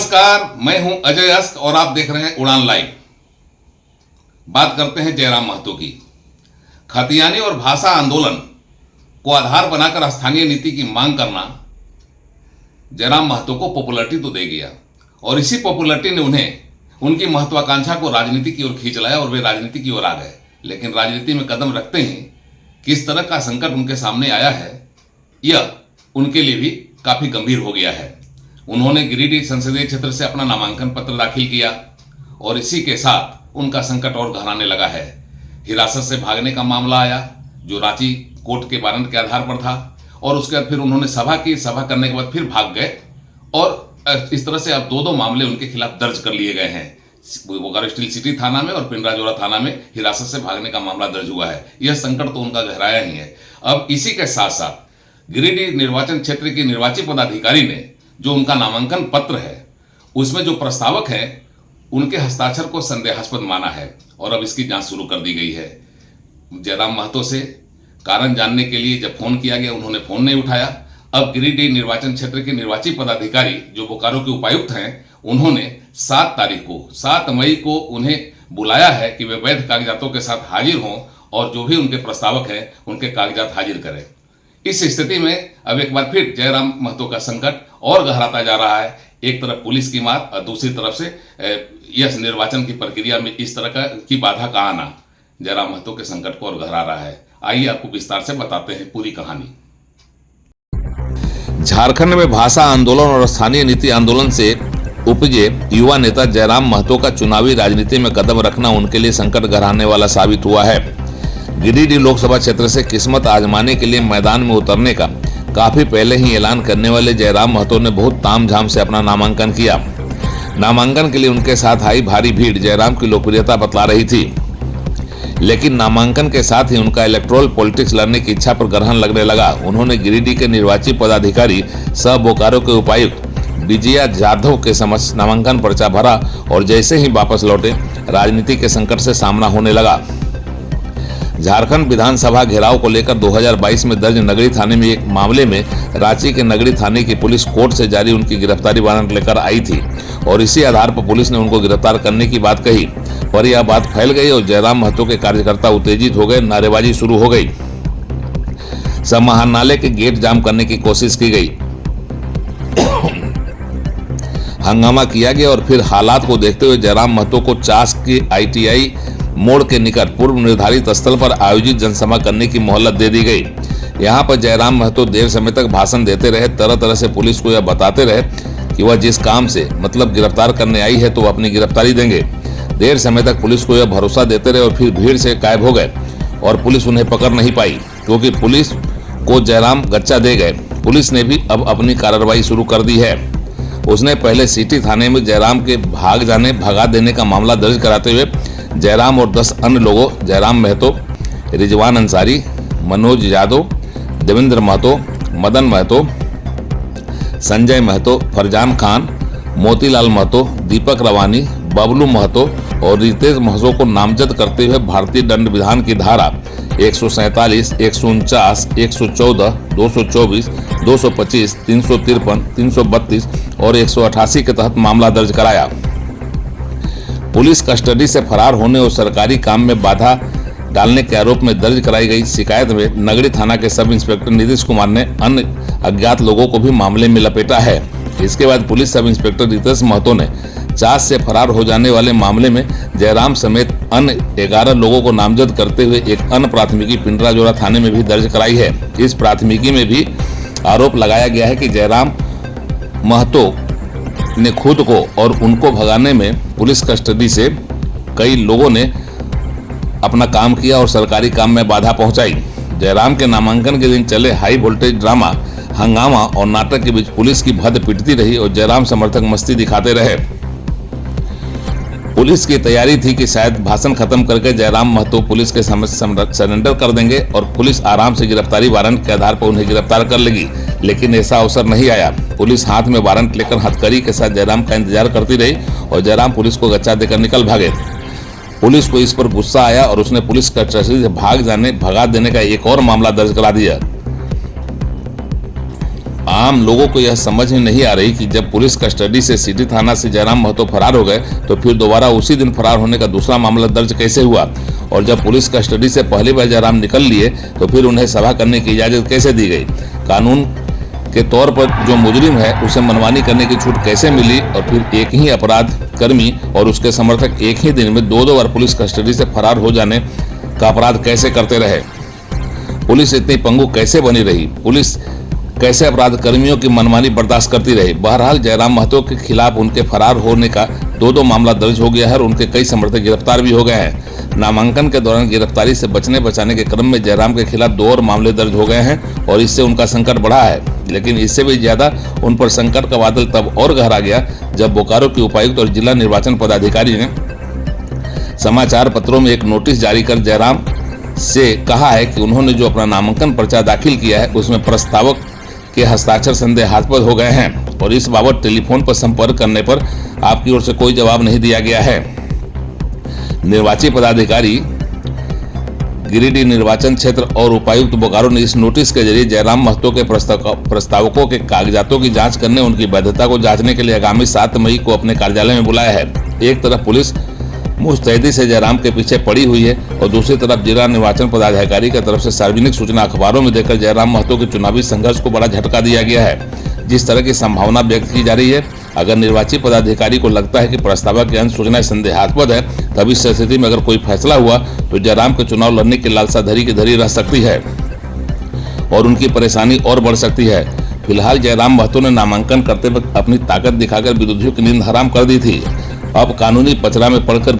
नमस्कार, मैं हूं अजय अस्क और आप देख रहे हैं उड़ान लाइव। बात करते हैं जयराम महतो की। खतियानी और भाषा आंदोलन को आधार बनाकर स्थानीय नीति की मांग करना जयराम महतो को पॉपुलरिटी तो दे गया और इसी पॉपुलरिटी ने उन्हें उनकी महत्वाकांक्षा को राजनीति की ओर खींच लाया और वे राजनीति की ओर आ गए। लेकिन राजनीति में कदम रखते ही किस तरह का संकट उनके सामने आया है, यह उनके लिए भी काफ़ी गंभीर हो गया है। उन्होंने गिरिडीह संसदीय क्षेत्र से अपना नामांकन पत्र दाखिल किया और इसी के साथ उनका संकट और गहराने लगा है। हिरासत से भागने का मामला आया जो रांची कोर्ट के वारंट के आधार पर था और उसके बाद फिर उन्होंने सभा करने के बाद फिर भाग गए और इस तरह से अब दो मामले उनके खिलाफ दर्ज कर लिए गए हैं। बोकारो स्टील सिटी थाना में और पिंडराजोरा थाना में हिरासत से भागने का मामला दर्ज हुआ है। यह संकट तो उनका गहराया ही है। अब इसी के साथ साथ गिरिडीह निर्वाचन क्षेत्र की निर्वाची पदाधिकारी ने जो उनका नामांकन पत्र है उसमें जो प्रस्तावक हैं उनके हस्ताक्षर को संदेहास्पद माना है और अब इसकी जांच शुरू कर दी गई है। जयराम महतो से कारण जानने के लिए जब फोन किया गया उन्होंने फोन नहीं उठाया। अब गिरिडीह निर्वाचन क्षेत्र के निर्वाची पदाधिकारी जो बोकारो के उपायुक्त हैं उन्होंने 7 मई को उन्हें बुलाया है कि वे वैध कागजातों के साथ हाजिर हों और जो भी उनके प्रस्तावक हैं उनके कागजात हाजिर करें। इस स्थिति में अब एक बार फिर जयराम महतो का संकट और गहराता जा रहा है। एक तरफ पुलिस की मार और दूसरी तरफ से यह निर्वाचन की प्रक्रिया में इस तरह की बाधा का आना जयराम महतो के संकट को और गहरा रहा है। आइए आपको विस्तार से बताते हैं पूरी कहानी। झारखंड में भाषा आंदोलन और स्थानीय नीति आंदोलन से उपजे युवा नेता जयराम महतो का चुनावी राजनीति में कदम रखना उनके लिए संकट गहराने वाला साबित हुआ है। गिरिडीह लोकसभा क्षेत्र से किस्मत आजमाने के लिए मैदान में उतरने का काफी पहले ही ऐलान करने वाले जयराम महतो ने बहुत तामझाम से अपना नामांकन किया। नामांकन के लिए उनके साथ आई भारी भीड़ जयराम की लोकप्रियता बतला रही थी, लेकिन नामांकन के साथ ही उनका इलेक्टोरल पॉलिटिक्स लड़ने की इच्छा पर ग्रहण लगने लगा। उन्होंने गिरिडीह के निर्वाची पदाधिकारी सह बोकारो के उपायुक्त विजया जाधव के समक्ष नामांकन पर्चा भरा और जैसे ही वापस लौटे राजनीति के संकट से सामना होने लगा। झारखंड विधानसभा घेराव को लेकर 2022 में दर्ज नगरी थाने में एक मामले में रांची के नगरी थाने की पुलिस कोर्ट से जारी उनकी गिरफ्तारी वारंट लेकर आई थी और इसी आधार पर पुलिस ने उनको गिरफ्तार करने की बात कही, पर यह बात फैल गई और जयराम महतो के कार्यकर्ता उत्तेजित हो गए, नारेबाजी शुरू हो गई। समाहरणालय के गेट जाम करने की कोशिश की गई, हंगामा किया गया और फिर हालात को देखते हुए जयराम महतो को चास के ITI मोड़ के निकट पूर्व निर्धारित स्थल पर आयोजित जनसभा करने की मोहलत दे दी गई। यहां पर जयराम महतो देर समय तक भाषण देते रहे, तरह तरह से पुलिस को यह बताते रहे कि वह जिस काम से मतलब गिरफ्तार करने आई है तो वह अपनी गिरफ्तारी देंगे। देर समय तक पुलिस को यह भरोसा देते रहे और फिर भीड़ से गायब हो गए और पुलिस उन्हें पकड़ नहीं पाई क्योंकि पुलिस को जयराम गच्चा दे गए। पुलिस ने भी अब अपनी कार्रवाई शुरू कर दी है। उसने पहले सिटी थाने में जयराम के भगा देने का मामला दर्ज कराते हुए जयराम और 10 अन्य लोगों जयराम महतो, रिजवान अंसारी, मनोज यादव, देवेंद्र महतो, मदन महतो, संजय महतो, फरजान खान, मोतीलाल महतो, दीपक रवानी, बबलू महतो और रितेश महतो को नामजद करते हुए भारतीय दंड विधान की धारा 147, 149, 114, 224, 225, 353, 332 और 188 के तहत मामला दर्ज कराया। पुलिस कस्टडी से फरार होने और सरकारी काम में बाधा डालने के आरोप में दर्ज कराई गई शिकायत में नगरी थाना के सब इंस्पेक्टर नीतीश कुमार ने अन्य अज्ञात लोगों को भी मामले में लपेटा है। इसके बाद police sub inspector Ritesh Mahato ने चास से फरार हो जाने वाले मामले में जयराम समेत अन्य 11 लोगों को नामजद करते हुए एक अन्य प्राथमिकी पिंडराजोरा थाने में भी दर्ज कराई है। इस प्राथमिकी में भी आरोप लगाया गया है कि जयराम महतो ने खुद को और उनको भगाने में पुलिस कस्टडी से कई लोगों ने अपना काम किया और सरकारी काम में बाधा पहुंचाई। जयराम के नामांकन के दिन चले हाई वोल्टेज ड्रामा, हंगामा और नाटक के बीच पुलिस की भद्द पिटती रही और जयराम समर्थक मस्ती दिखाते रहे। पुलिस की तैयारी थी कि शायद भाषण खत्म करके जयराम महतो पुलिस के समक्ष सरेंडर कर देंगे और पुलिस आराम से गिरफ्तारी वारंट के आधार पर उन्हें गिरफ्तार कर लेगी, लेकिन ऐसा अवसर नहीं आया। पुलिस हाथ में वारंट लेकर हथकड़ी के साथ जयराम का इंतजार करती रही और जयराम पुलिस को गच्चा देकर निकल भागे। पुलिस को इस पर गुस्सा आया और उसने पुलिस कस्टडी से भगा देने का एक और मामला दर्ज करा दिया। आम लोगों को यह समझ में नहीं आ रही कि जब पुलिस कस्टडी से सिटी थाना से जयराम महतो फरार हो गए तो फिर दोबारा उसी दिन फरार होने का दूसरा मामला दर्ज कैसे हुआ, और जब पुलिस कस्टडी से पहली बार जयराम निकल लिए तो फिर उन्हें सभा करने की इजाजत कैसे दी गई। कानून के तौर पर जो मुजरिम है उसे मनमानी करने की छूट कैसे मिली, और फिर एक ही अपराध कर्मी और उसके समर्थक एक ही दिन में दो बार पुलिस कस्टडी से फरार हो जाने का अपराध कैसे करते रहे। पुलिस इतनी पंगु कैसे बनी रही, पुलिस कैसे अपराध कर्मियों की मनमानी बर्दाश्त करती रही। बहरहाल जयराम महतो के खिलाफ उनके फरार होने का दो मामला दर्ज हो गया है और उनके कई समर्थक गिरफ्तार भी हो गए हैं। नामांकन के दौरान गिरफ्तारी से बचने बचाने के क्रम में जयराम के खिलाफ 2 और मामले दर्ज हो गए हैं और इससे उनका संकट बढ़ा है। लेकिन इससे भी ज्यादा उन पर संकट का बादल तब और गहरा गया जब बोकारो की उपायुक्त और जिला निर्वाचन पदाधिकारी ने समाचार पत्रों में एक नोटिस जारी कर जयराम से कहा है कि उन्होंने जो अपना नामांकन पर्चा दाखिल किया है उसमें प्रस्तावक के हस्ताक्षर संदेहास्पद हो गए हैं और इस बाबत टेलीफोन पर संपर्क करने पर आपकी ओर से कोई जवाब नहीं दिया गया है। निर्वाची पदाधिकारी गिरिडीह निर्वाचन क्षेत्र और उपायुक्त बोकारो ने इस नोटिस के जरिए जयराम महतो के प्रस्तावकों के कागजातों की जांच करने, उनकी वैधता को जांचने के लिए आगामी 7 मई को अपने कार्यालय में बुलाया है। एक तरफ पुलिस मुस्तैदी से जयराम के पीछे पड़ी हुई है और दूसरी तरफ जिला निर्वाचन पदाधिकारी की तरफ से सार्वजनिक सूचना अखबारों में देकर जयराम महतो के चुनावी संघर्ष को बड़ा झटका दिया गया है। जिस तरह की संभावना व्यक्त की जा रही है, अगर निर्वाची पदाधिकारी को लगता है कि प्रस्तावक की अन्य सूचनाएं संदेहास्पद है, तब इस स्थिति में अगर कोई फैसला हुआ तो जयराम के चुनाव लड़ने की लालसा धरी की धरी रह सकती है और उनकी परेशानी और बढ़ सकती है। फिलहाल जयराम महतो ने नामांकन करते वक्त अपनी ताकत दिखाकर विरोधियों की नींद हराम कर दी थी। अब कानूनी पचड़ा में पड़कर